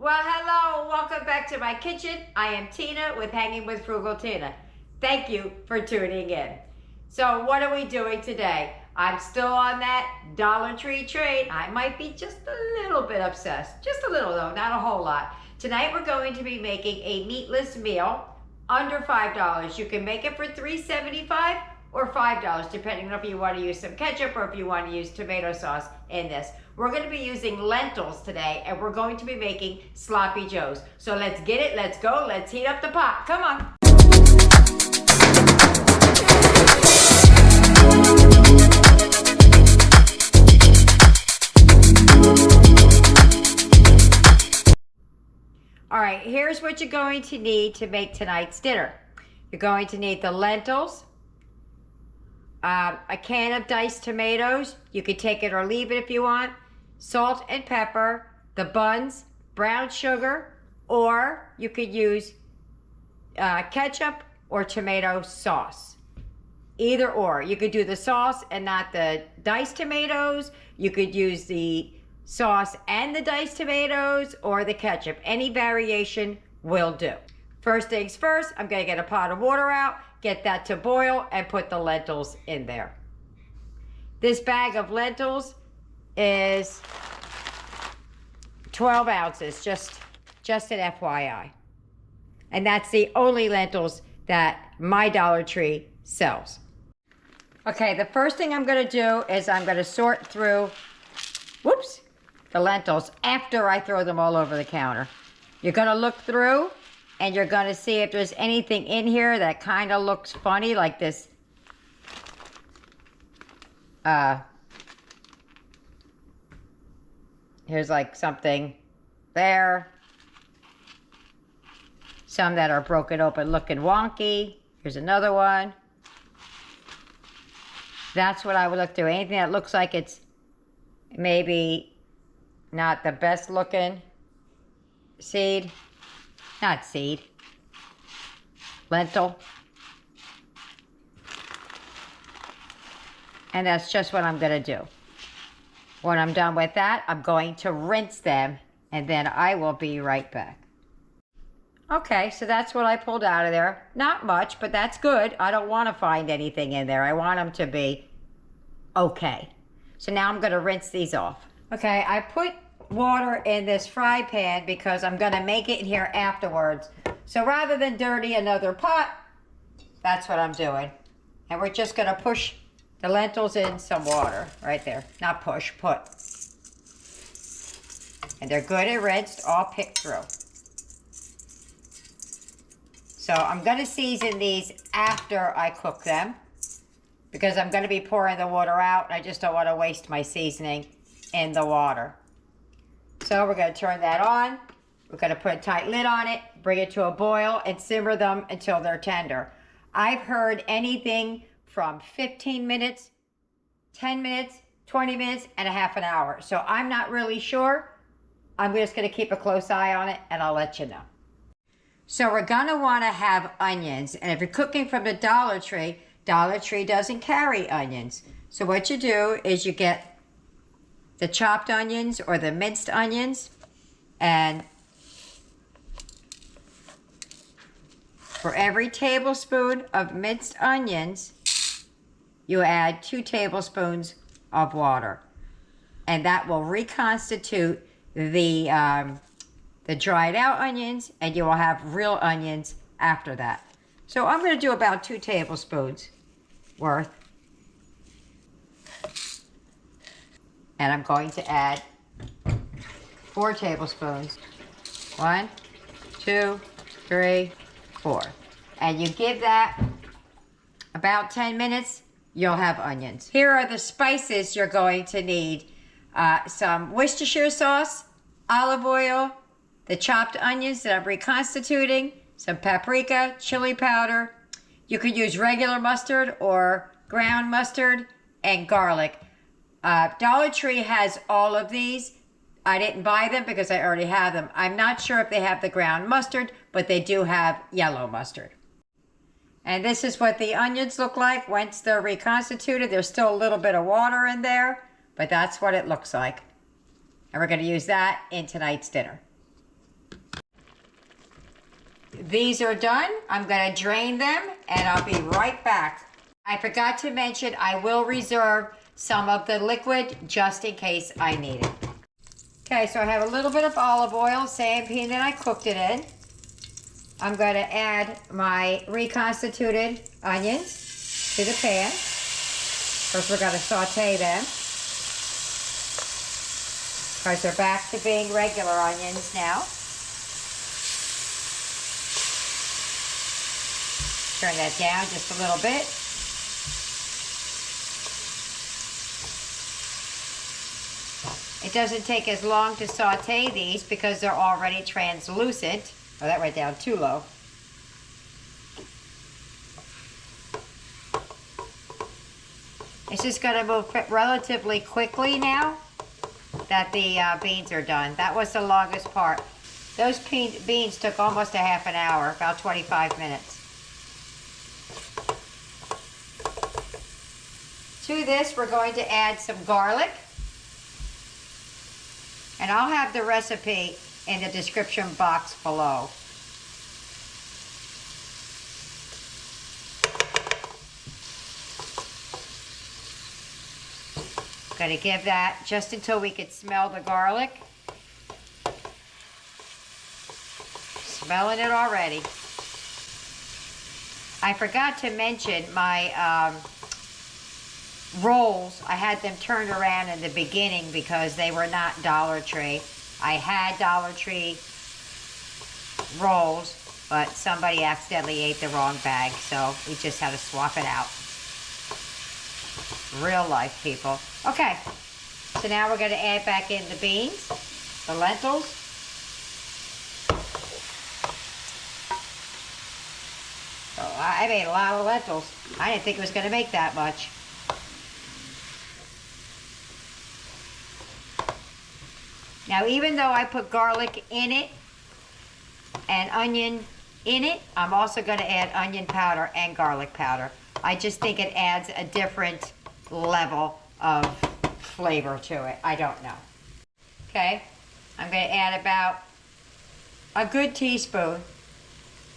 Well, hello, welcome back to my kitchen. I am Tina with Hanging with Frugal Tina. Thank you for tuning in. So what are we doing today? I'm still on that Dollar Tree train. I might be just a little bit obsessed. Just a little though, not a whole lot. Tonight we're going to be making a meatless meal under $5. You can make it for $3.75 or $5, depending on if you want to use some ketchup or if you want to use tomato sauce in this. We're going to be using lentils today, and we're going to be making sloppy joes. So let's get it, let's go, let's heat up the pot. Come on. All right, here's what you're going to need to make tonight's dinner. You're going to need the lentils, a can of diced tomatoes. You can take it or leave it if you want. Salt and pepper, the buns, brown sugar, or you could use ketchup or tomato sauce. Either or. You could do the sauce and not the diced tomatoes. You could use the sauce and the diced tomatoes or the ketchup. Any variation will do. First things first, I'm going to get a pot of water out, get that to boil, and put the lentils in there. This bag of lentils is 12 ounces, just an FYI. And that's the only lentils that my Dollar Tree sells. Okay, the first thing I'm going to do is I'm going to sort through, the lentils after I throw them all over the counter. You're going to look through and you're going to see if there's anything in here that kind of looks funny, like this here's like something there. Some that are broken open looking wonky. Here's another one. That's what I would look through. Anything that looks like it's maybe not the best looking seed. Not seed. Lentil. And that's just what I'm going to do. When I'm done with that, I'm going to rinse them, and then I will be right back. Okay, so that's what I pulled out of there. Not much, but that's good. I don't want to find anything in there. I want them to be okay. So now I'm going to rinse these off. Okay, I put water in this fry pan because I'm going to make it in here afterwards. So rather than dirty another pot, that's what I'm doing. And we're just going to push the lentils in some water right there. Not push, put. And they're good and rinsed, all picked through. So I'm going to season these after I cook them because I'm going to be pouring the water out. And I just don't want to waste my seasoning in the water. So we're going to turn that on. We're going to put a tight lid on it, bring it to a boil, and simmer them until they're tender. I've heard anything from 15 minutes, 10 minutes, 20 minutes, and a half an hour. So I'm not really sure. I'm just going to keep a close eye on it, and I'll let you know. So we're going to want to have onions. And if you're cooking from the Dollar Tree doesn't carry onions. So what you do is you get the chopped onions or the minced onions, and for every tablespoon of minced onions, you add 2 tablespoons of water. And that will reconstitute the dried out onions, and you will have real onions after that. So I'm going to do about 2 tablespoons worth. And I'm going to add 4 tablespoons. 1, 2, 3, 4. And you give that about 10 minutes, you'll have onions. Here are the spices you're going to need. Some Worcestershire sauce, olive oil, the chopped onions that I'm reconstituting, some paprika, chili powder. You could use regular mustard or ground mustard, and garlic. Dollar Tree has all of these. I didn't buy them because I already have them. I'm not sure if they have the ground mustard, but they do have yellow mustard. And this is what the onions look like once they're reconstituted. There's still a little bit of water in there, but that's what it looks like. And we're going to use that in tonight's dinner. these are done, I'm gonna drain them and I'll be right back. I forgot to mention I will reserve some of the liquid just in case I need it. Okay, so I have a little bit of olive oil, same pan that I cooked it in. I'm going to add my reconstituted onions to the pan. First we're going to saute them, because they're back to being regular onions now. Turn that down just a little bit. It doesn't take as long to saute these because they're already translucent. Oh, that went down too low. It's just going to move relatively quickly now that the beans are done. That was the longest part. Those beans took almost a half an hour, about 25 minutes. To this, we're going to add some garlic. And I'll have the recipe in the description box below. Gonna give that just until we could smell the garlic. Smelling it already. I forgot to mention my rolls. I had them turned around in the beginning because they were not Dollar Tree. I had Dollar Tree rolls, but somebody accidentally ate the wrong bag, so we just had to swap it out. Real life, people. Okay, so now we're going to add back in the beans, the lentils. Oh, I made a lot of lentils. I didn't think it was going to make that much. Now, even though I put garlic in it and onion in it, I'm also going to add onion powder and garlic powder. I just think it adds a different level of flavor to it. I don't know. Okay, I'm going to add about a good teaspoon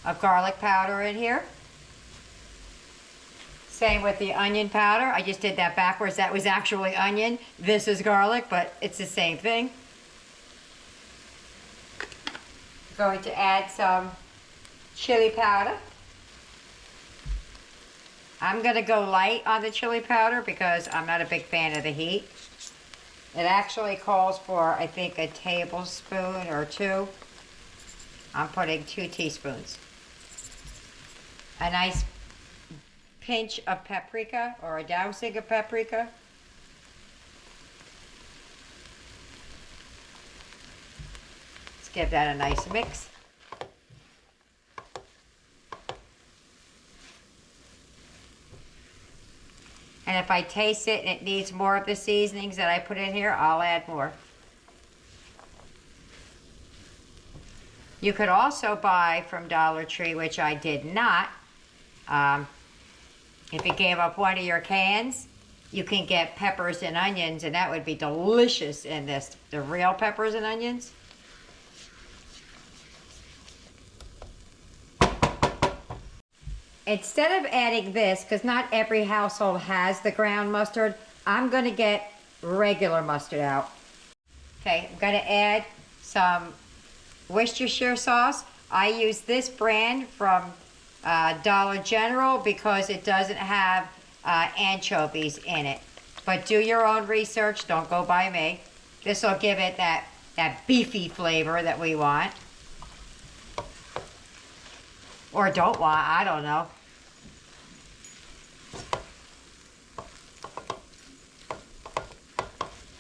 of garlic powder in here. Same with the onion powder. I just did that backwards. That was actually onion. This is garlic, but it's the same thing. Going to add some chili powder. I'm going to go light on the chili powder because I'm not a big fan of the heat. It actually calls for, I think, a tablespoon or two. I'm putting 2 teaspoons. A nice pinch of paprika or a dousing of paprika. Give that a nice mix. And if I taste it and it needs more of the seasonings that I put in here, I'll add more. You could also buy from Dollar Tree, which I did not. If you gave up one of your cans, you can get peppers and onions, and that would be delicious in this. The real peppers and onions. Instead of adding this, because not every household has the ground mustard, I'm going to get regular mustard out. Okay, I'm going to add some Worcestershire sauce. I use this brand from Dollar General because it doesn't have anchovies in it. But do your own research, don't go by me. This will give it that beefy flavor that we want. Or don't want, I don't know.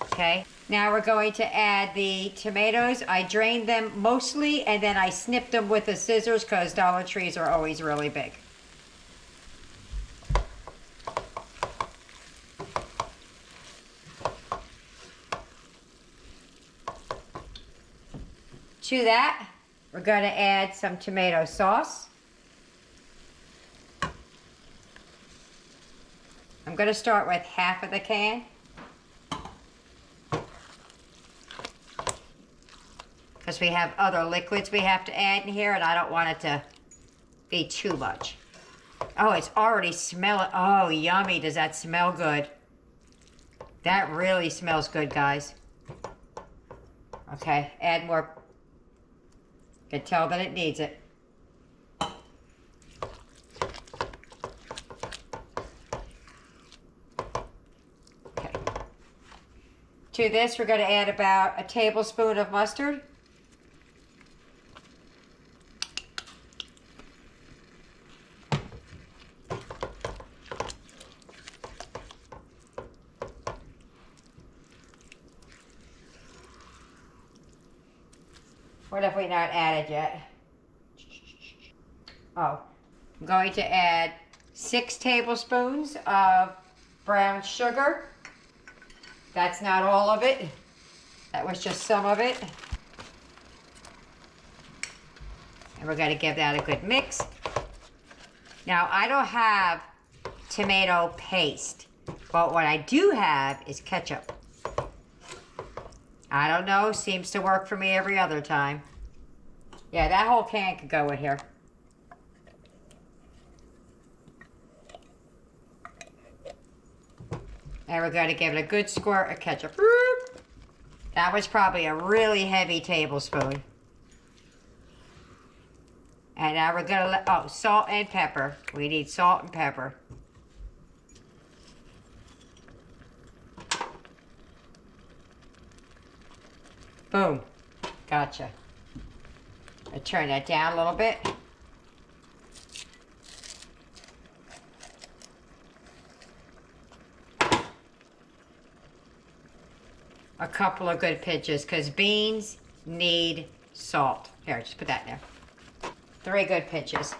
Okay, now we're going to add the tomatoes. I drained them mostly and then I snipped them with the scissors because Dollar Trees are always really big. To that, we're going to add some tomato sauce. I'm going to start with half of the can. Because we have other liquids we have to add in here and I don't want it to be too much. Oh, it's already smelling. Oh, yummy. Does that smell good? That really smells good, guys. Okay, add more. You can tell that it needs it. Okay. To this, we're going to add about a tablespoon of mustard. What have we not added yet? Oh, I'm going to add 6 tablespoons of brown sugar. That's not all of it. That was just some of it. And we're going to give that a good mix. Now, I don't have tomato paste, but what I do have is ketchup. I don't know, seems to work for me every other time. Yeah, that whole can could go in here. And we're going to give it a good squirt of ketchup. That was probably a really heavy tablespoon. And now we're going to let, oh, salt and pepper. We need salt and pepper. Boom. Gotcha. I turn that down a little bit. A couple of good pinches, because beans need salt. Here, just put that in there. 3 good pinches.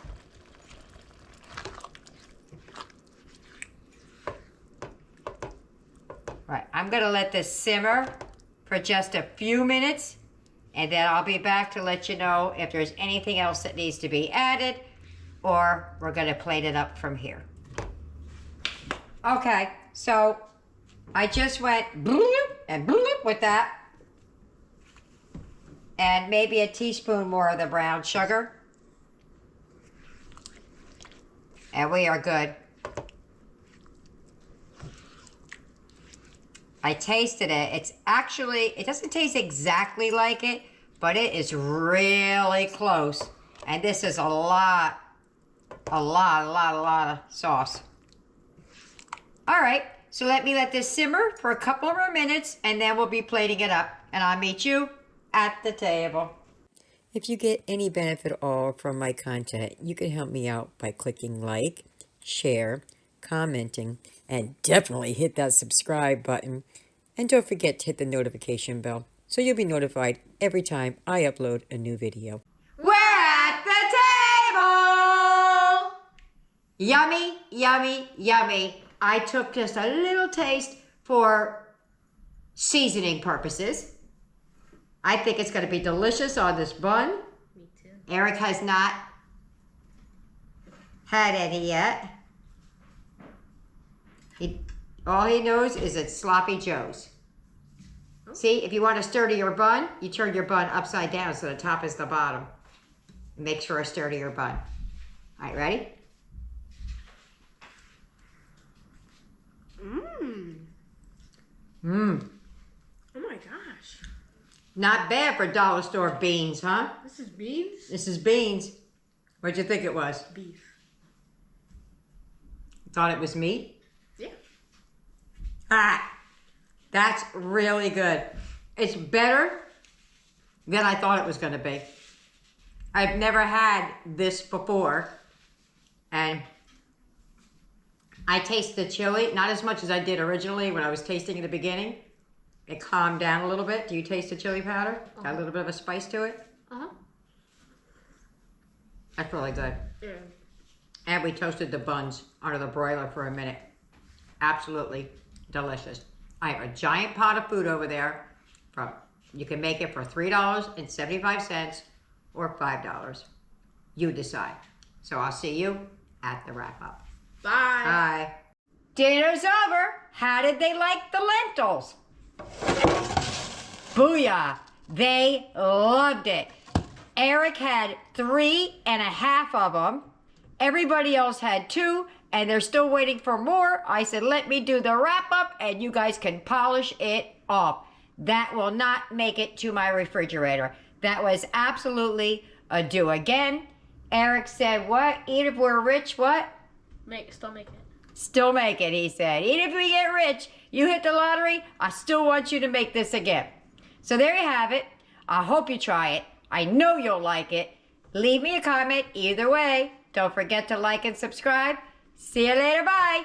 Right, I'm going to let this simmer for just a few minutes, and then I'll be back to let you know if there's anything else that needs to be added, or we're going to plate it up from here. Okay, so I just went bloop and bloop with that, and maybe a teaspoon more of the brown sugar, and we are good. I tasted it. It's actually, it doesn't taste exactly like it, but it is really close. And this is a lot of sauce. All right, so let this simmer for a couple more minutes, and then we'll be plating it up. And I'll meet you at the table. If you get any benefit at all from my content, you can help me out by clicking like, share, commenting, and definitely hit that subscribe button. And don't forget to hit the notification bell so you'll be notified every time I upload a new video. We're at the table! Yummy, yummy, yummy. I took just a little taste for seasoning purposes. I think it's going to be delicious on this bun. Me too. Eric has not had any yet. All he knows is it's Sloppy Joe's. Oh. See, if you want a sturdier bun, you turn your bun upside down so the top is the bottom. It makes for a sturdier bun. All right, ready? Mmm. Mmm. Oh my gosh. Not bad for dollar store beans, huh? This is beans? This is beans. What'd you think it was? Beef. Thought it was meat? Yeah. Ah, that's really good. It's better than I thought it was going to be. I've never had this before, and I taste the chili, not as much as I did originally when I was tasting in the beginning. It calmed down a little bit. Do you taste the chili powder? Got a little bit of a spice to it? Uh-huh. That's really good. Yeah. And we toasted the buns under the broiler for a minute. Absolutely delicious. I have a giant pot of food over there. You can make it for $3.75 or $5. You decide. So I'll see you at the wrap up. Bye. Bye. Dinner's over. How did they like the lentils? Booyah. They loved it. Eric had 3.5 of them. Everybody else had 2, and they're still waiting for more. I said, let me do the wrap up, and you guys can polish it off. That will not make it to my refrigerator. That was absolutely a do. Again, Eric said, what? Even if we're rich, what? Still make it. Still make it, he said. Even if we get rich, you hit the lottery, I still want you to make this again. So there you have it. I hope you try it. I know you'll like it. Leave me a comment either way. Don't forget to like and subscribe. See you later. Bye.